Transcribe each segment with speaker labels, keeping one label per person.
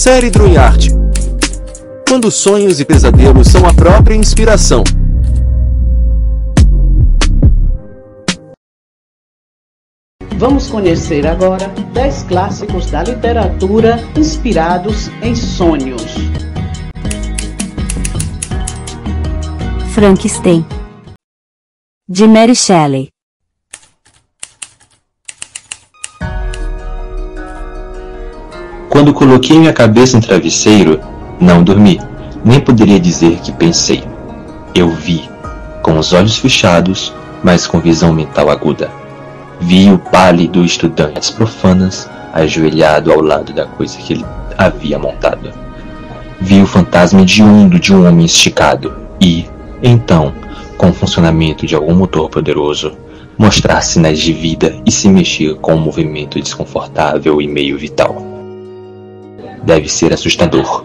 Speaker 1: Série Drunhart. Quando sonhos e pesadelos são a própria inspiração.
Speaker 2: Vamos conhecer agora 10 clássicos da literatura inspirados em sonhos.
Speaker 3: Frankenstein, de Mary Shelley.
Speaker 4: Quando coloquei minha cabeça no travesseiro, não dormi, nem poderia dizer que pensei. Eu vi, com os olhos fechados, mas com visão mental aguda. Vi o pálido estudante das profanas ajoelhado ao lado da coisa que ele havia montado. Vi o fantasma hediondo de um homem esticado e, então, com o funcionamento de algum motor poderoso, mostrar sinais de vida e se mexer com um movimento desconfortável e meio vital. Deve ser assustador,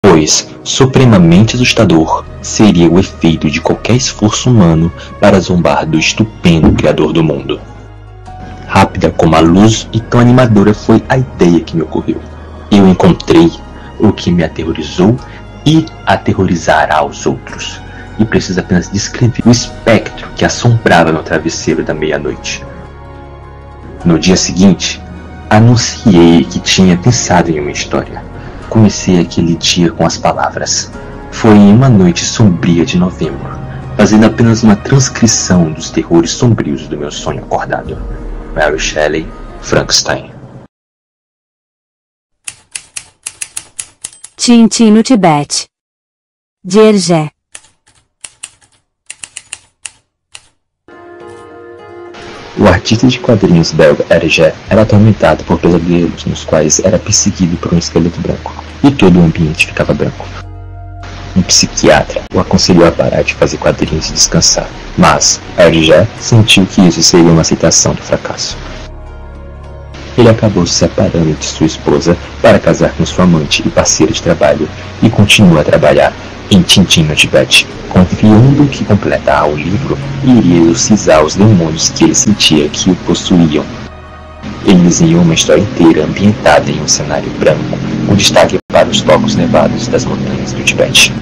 Speaker 4: pois, supremamente assustador, seria o efeito de qualquer esforço humano para zombar do estupendo Criador do mundo. Rápida como a luz e tão animadora foi a ideia que me ocorreu. Eu encontrei o que me aterrorizou e aterrorizará aos outros, e preciso apenas descrever o espectro que assombrava meu travesseiro da meia-noite. No dia seguinte, anunciei que tinha pensado em uma história. Comecei aquele dia com as palavras: foi em uma noite sombria de novembro, fazendo apenas uma transcrição dos terrores sombrios do meu sonho acordado. Mary Shelley, Frankenstein.
Speaker 3: Tintin no Tibete, de Hergé.
Speaker 4: O artista de quadrinhos belga Hergé era atormentado por pesadelos nos quais era perseguido por um esqueleto branco, e todo o ambiente ficava branco. Um psiquiatra o aconselhou a parar de fazer quadrinhos e descansar, mas Hergé sentiu que isso seria uma aceitação do fracasso. Ele acabou se separando de sua esposa para casar com sua amante e parceira de trabalho, e continua a trabalhar em Tintin no Tibete, confiando que completar o livro iria exorcizar os demônios que ele sentia que o possuíam. Ele desenhou uma história inteira ambientada em um cenário branco, com destaque para os tocos nevados das montanhas do Tibete.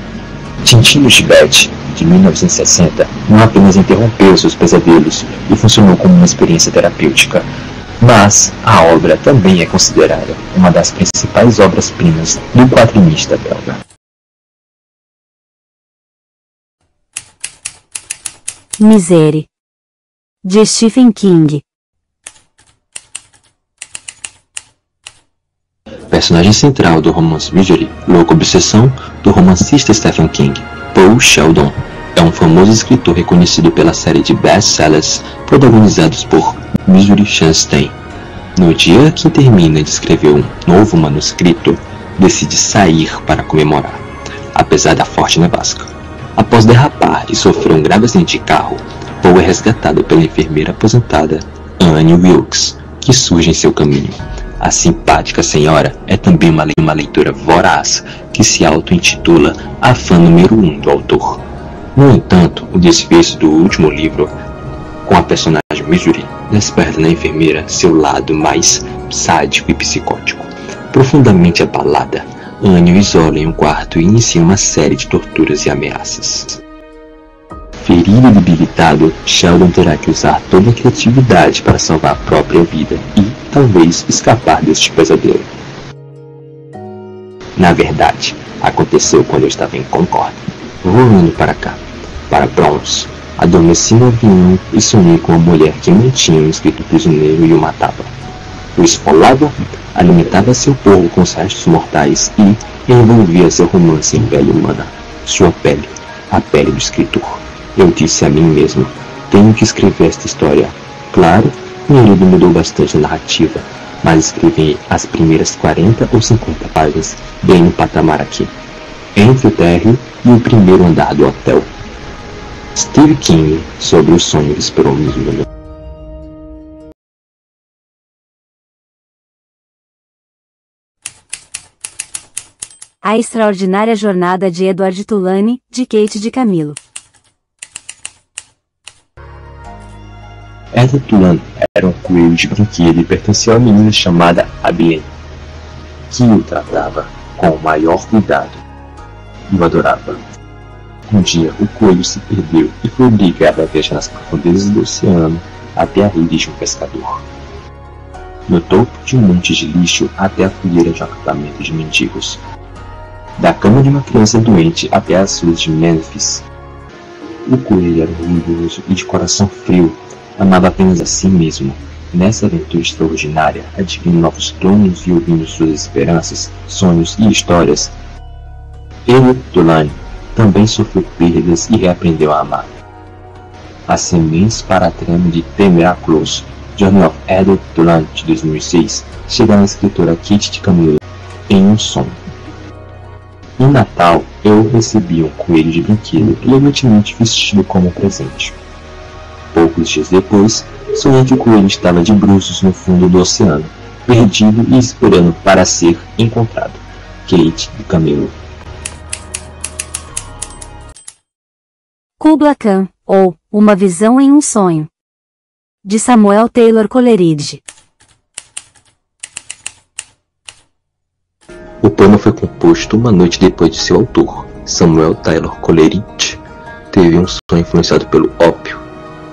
Speaker 4: Tintin no Tibete, de 1960, não apenas interrompeu seus pesadelos e funcionou como uma experiência terapêutica, mas a obra também é considerada uma das principais obras-primas do quadrinista belga.
Speaker 3: Misery, de Stephen King.
Speaker 4: Personagem central do romance Misery, louca obsessão do romancista Stephen King, Paul Sheldon, é um famoso escritor reconhecido pela série de best-sellers protagonizados por Misery Chastain. No dia que termina de escrever um novo manuscrito, decide sair para comemorar, apesar da forte nevasca. Após derrapar e sofrer um grave acidente de carro, Paul é resgatado pela enfermeira aposentada Anne Wilkes, que surge em seu caminho. A simpática senhora é também uma leitora voraz que se auto-intitula a fã número 1 do autor. No entanto, o desfecho do último livro, com a personagem Misery, desperta na enfermeira seu lado mais sádico e psicótico. Profundamente abalada, Anne o isola em um quarto e inicia uma série de torturas e ameaças. Ferido e debilitado, Sheldon terá que usar toda a criatividade para salvar a própria vida e, talvez, escapar deste pesadelo. Na verdade, aconteceu quando eu estava em Concorde, voando para cá, para Bronx. Adormeci no avião e sonhei com a mulher que mantinha um escrito prisioneiro e o matava. O esfolava, alimentava seu povo com os restos mortais e envolvia seu romance em pele humana, sua pele, a pele do escritor. Eu disse a mim mesmo: tenho que escrever esta história. Claro, meu livro mudou bastante a narrativa, mas escrevi as primeiras 40 ou 50 páginas bem no patamar aqui, entre o térreo e o primeiro andar do hotel. Stephen King, sobre o sonho que esperou mesmo.
Speaker 3: A Extraordinária Jornada de Edward Tulane, de Kate de Camilo.
Speaker 4: Edward Tulane era um coelho de brinquedo e pertencia a uma menina chamada Abilene. que o tratava com o maior cuidado e o adorava. Um dia, o coelho se perdeu e foi obrigado a viajar nas profundezas do oceano até a rede de um pescador. No topo de um monte de lixo até a fogueira de um acampamento de mendigos. Da cama de uma criança doente até as ruas de Memphis. O coelho era orgulhoso e de coração frio, amava apenas a si mesmo. Nessa aventura extraordinária, adquirindo novos dons e ouvindo suas esperanças, sonhos e histórias, Edward Dulany também sofreu perdas e reaprendeu a amar. As sementes para a trama de The Miraculous, Journey of Edward Dulany de 2006, chegaram à escritora Kate DiCamillo em um sonho. Em Natal, eu recebi um coelho de brinquedo elegantemente vestido como presente. Poucos dias depois, sonhei que o coelho estava de bruços no fundo do oceano, perdido e esperando para ser encontrado. Kate DiCamillo.
Speaker 3: Kubla Khan, ou Uma Visão em um Sonho, de Samuel Taylor Coleridge.
Speaker 4: O poema foi composto uma noite depois de seu autor, Samuel Taylor Coleridge, teve um sonho influenciado pelo ópio,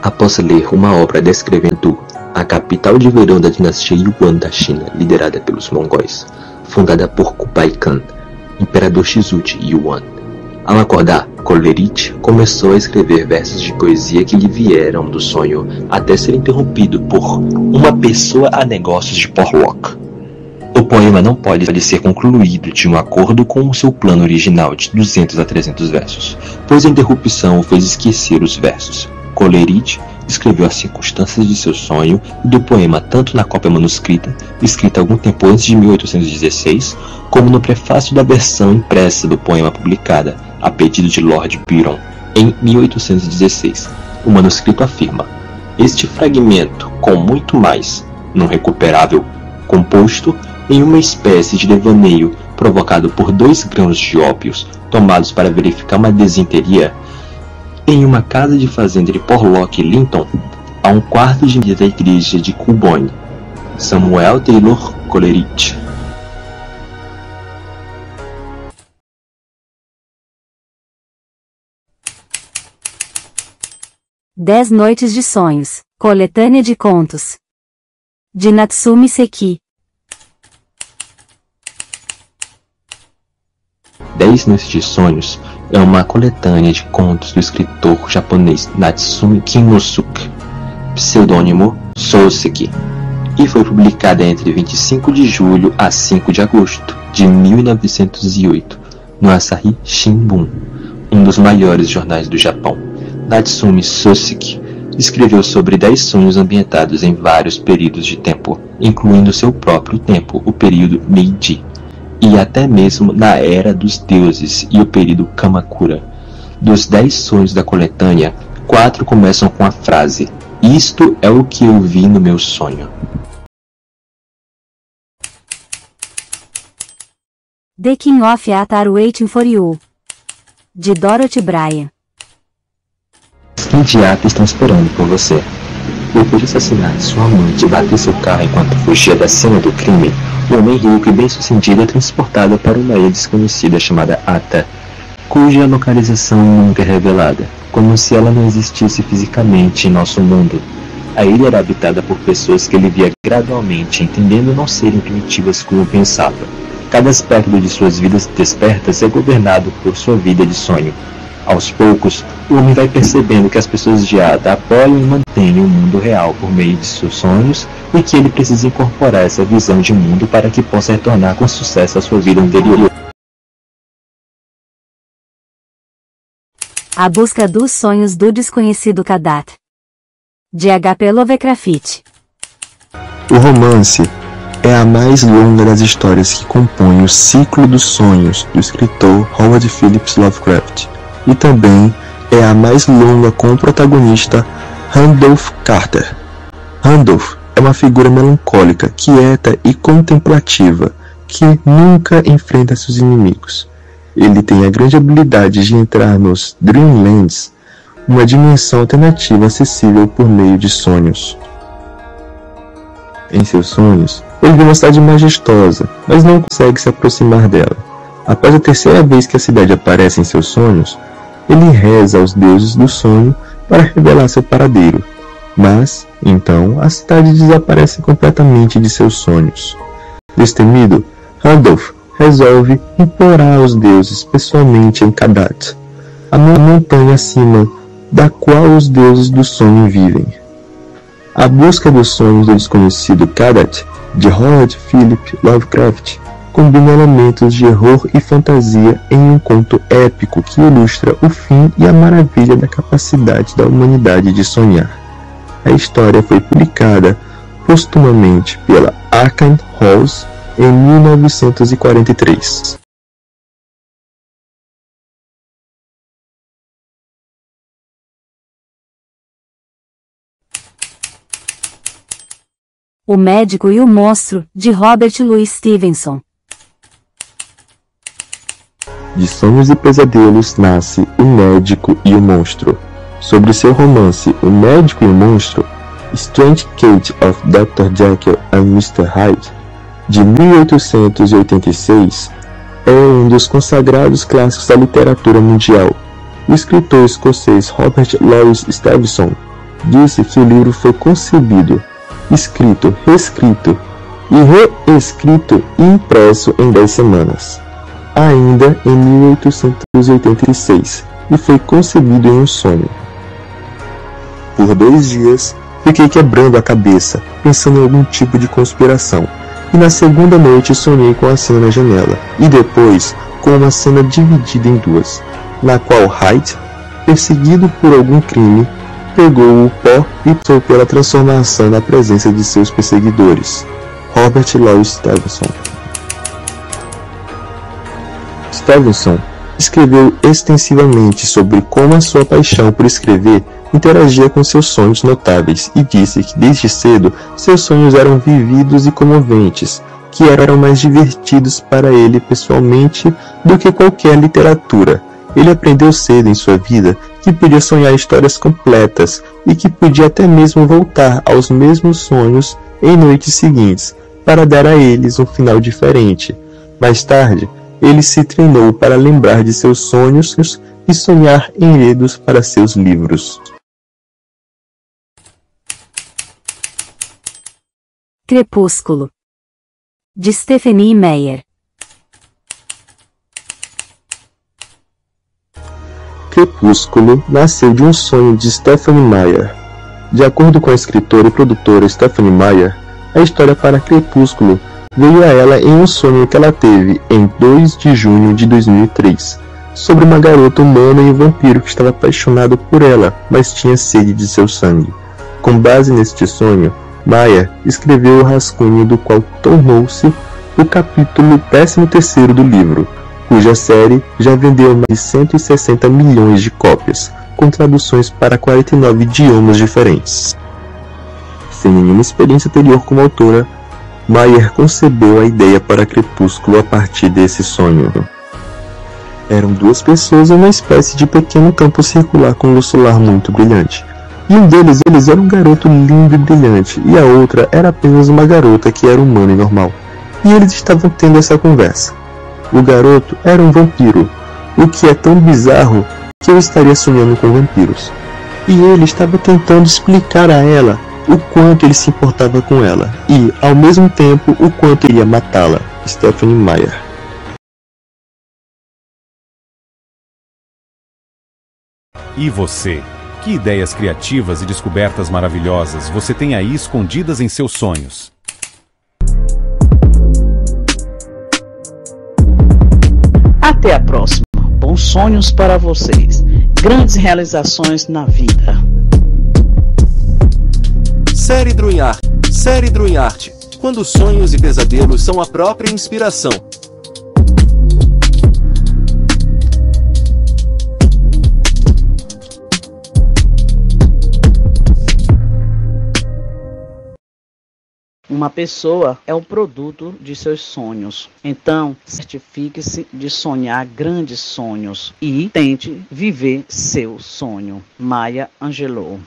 Speaker 4: após ler uma obra descrevendo a capital de verão da dinastia Yuan da China, liderada pelos mongóis, fundada por Kublai Khan, imperador Shizu de Yuan. Ao acordar, Coleridge começou a escrever versos de poesia que lhe vieram do sonho, até ser interrompido por uma pessoa a negócios de Porlock. O poema não pode ser concluído de um acordo com o seu plano original de 200 a 300 versos, pois a interrupção o fez esquecer os versos. Coleridge escreveu as circunstâncias de seu sonho e do poema tanto na cópia manuscrita, escrita algum tempo antes de 1816, como no prefácio da versão impressa do poema publicada, a pedido de Lord Byron, em 1816. O manuscrito afirma: este fragmento, com muito mais, não recuperável, composto em uma espécie de devaneio provocado por 2 grãos de ópios tomados para verificar uma desinteria, em uma casa de fazenda de Porlock e Linton, a um quarto de milha da igreja de Culbone. Samuel Taylor Coleridge.
Speaker 3: Dez Noites de Sonhos, coletânea de contos, de Natsumi Seki.
Speaker 4: 10 Noites de Sonhos é uma coletânea de contos do escritor japonês Natsumi Kinosuke, pseudônimo Souseki, e foi publicada entre 25 de julho a 5 de agosto de 1908 no Asahi Shimbun, um dos maiores jornais do Japão. Natsumi Souseki escreveu sobre 10 sonhos ambientados em vários períodos de tempo, incluindo seu próprio tempo, o período Meiji, e até mesmo na Era dos Deuses e o período Kamakura. Dos 10 sonhos da coletânea, 4 começam com a frase: "Isto é o que eu vi no meu sonho".
Speaker 3: The King of Atar Waiting for You, de Dorothy Bryan.
Speaker 4: Os indiatas estão esperando por você. Depois de assassinar sua amante e bater seu carro enquanto fugia da cena do crime, o homem rico e bem-sucedido é transportado para uma ilha desconhecida chamada Ata, cuja localização nunca é revelada, como se ela não existisse fisicamente em nosso mundo. A ilha era habitada por pessoas que ele via gradualmente, entendendo não serem primitivas como pensava. Cada aspecto de suas vidas despertas é governado por sua vida de sonho. Aos poucos, o homem vai percebendo que as pessoas de Ada apoiam e mantêm o mundo real por meio de seus sonhos e que ele precisa incorporar essa visão de mundo para que possa retornar com sucesso à sua vida anterior.
Speaker 3: A Busca dos Sonhos do Desconhecido Kadat, de H.P. Lovecraft.
Speaker 5: O romance é a mais longa das histórias que compõem o ciclo dos sonhos do escritor Howard Phillips Lovecraft, e também é a mais longa com o protagonista Randolph Carter. Randolph é uma figura melancólica, quieta e contemplativa, que nunca enfrenta seus inimigos. Ele tem a grande habilidade de entrar nos Dreamlands, uma dimensão alternativa acessível por meio de sonhos. Em seus sonhos, ele vê uma cidade majestosa, mas não consegue se aproximar dela. Após a terceira vez que a cidade aparece em seus sonhos, ele reza aos deuses do sonho para revelar seu paradeiro. Mas, então, a cidade desaparece completamente de seus sonhos. Destemido, Randolph resolve implorar aos deuses pessoalmente em Kadat, a montanha acima da qual os deuses do sonho vivem. A busca dos sonhos do desconhecido Kadat, de Howard Phillips Lovecraft, combina elementos de horror e fantasia em um conto épico que ilustra o fim e a maravilha da capacidade da humanidade de sonhar. A história foi publicada postumamente pela Arkham House em 1943.
Speaker 3: O Médico e o Monstro, de Robert Louis Stevenson.
Speaker 5: De sonhos e pesadelos nasce O Médico e o Monstro. Sobre seu romance O Médico e o Monstro, Strange Case of Dr. Jekyll and Mr. Hyde, de 1886, é um dos consagrados clássicos da literatura mundial. O escritor escocês Robert Louis Stevenson disse que o livro foi concebido, escrito, reescrito e reescrito e impresso em 10 semanas, ainda em 1886, e foi concebido em um sonho. Por 2 dias, fiquei quebrando a cabeça, pensando em algum tipo de conspiração, e na segunda noite sonhei com a cena na janela, e depois com uma cena dividida em 2, na qual Hyde, perseguido por algum crime, pegou o pó e passou pela transformação na presença de seus perseguidores. Robert Louis Stevenson. Stevenson escreveu extensivamente sobre como a sua paixão por escrever interagia com seus sonhos notáveis e disse que desde cedo seus sonhos eram vividos e comoventes, que eram mais divertidos para ele pessoalmente do que qualquer literatura. Ele aprendeu cedo em sua vida que podia sonhar histórias completas e que podia até mesmo voltar aos mesmos sonhos em noites seguintes, para dar a eles um final diferente. Mais tarde, ele se treinou para lembrar de seus sonhos e sonhar enredos para seus livros.
Speaker 3: Crepúsculo, de Stephenie Meyer.
Speaker 5: Crepúsculo nasceu de um sonho de Stephenie Meyer. De acordo com a escritora e produtora Stephenie Meyer, a história para Crepúsculo veio a ela em um sonho que ela teve em 2 de junho de 2003, sobre uma garota humana e um vampiro que estava apaixonado por ela, mas tinha sede de seu sangue. Com base neste sonho, Meyer escreveu o rascunho do qual tornou-se o capítulo 13º do livro, cuja série já vendeu mais de 160 milhões de cópias, com traduções para 49 idiomas diferentes. Sem nenhuma experiência anterior como autora, Meyer concebeu a ideia para Crepúsculo a partir desse sonho. Eram 2 pessoas em uma espécie de pequeno campo circular com luz solar muito brilhante. E um deles era um garoto lindo e brilhante, e a outra era apenas uma garota que era humana e normal. E eles estavam tendo essa conversa. O garoto era um vampiro, o que é tão bizarro que eu estaria sonhando com vampiros. E ele estava tentando explicar a ela o quanto ele se importava com ela, e, ao mesmo tempo, o quanto ele ia matá-la. Stephenie Meyer.
Speaker 6: E você? Que ideias criativas e descobertas maravilhosas você tem aí escondidas em seus sonhos?
Speaker 2: Até a próxima. Bons sonhos para vocês. Grandes realizações na vida.
Speaker 1: Série Druinarte, quando sonhos e pesadelos são a própria inspiração.
Speaker 2: Uma pessoa é o produto de seus sonhos. Então, certifique-se de sonhar grandes sonhos e tente viver seu sonho. Maya Angelou.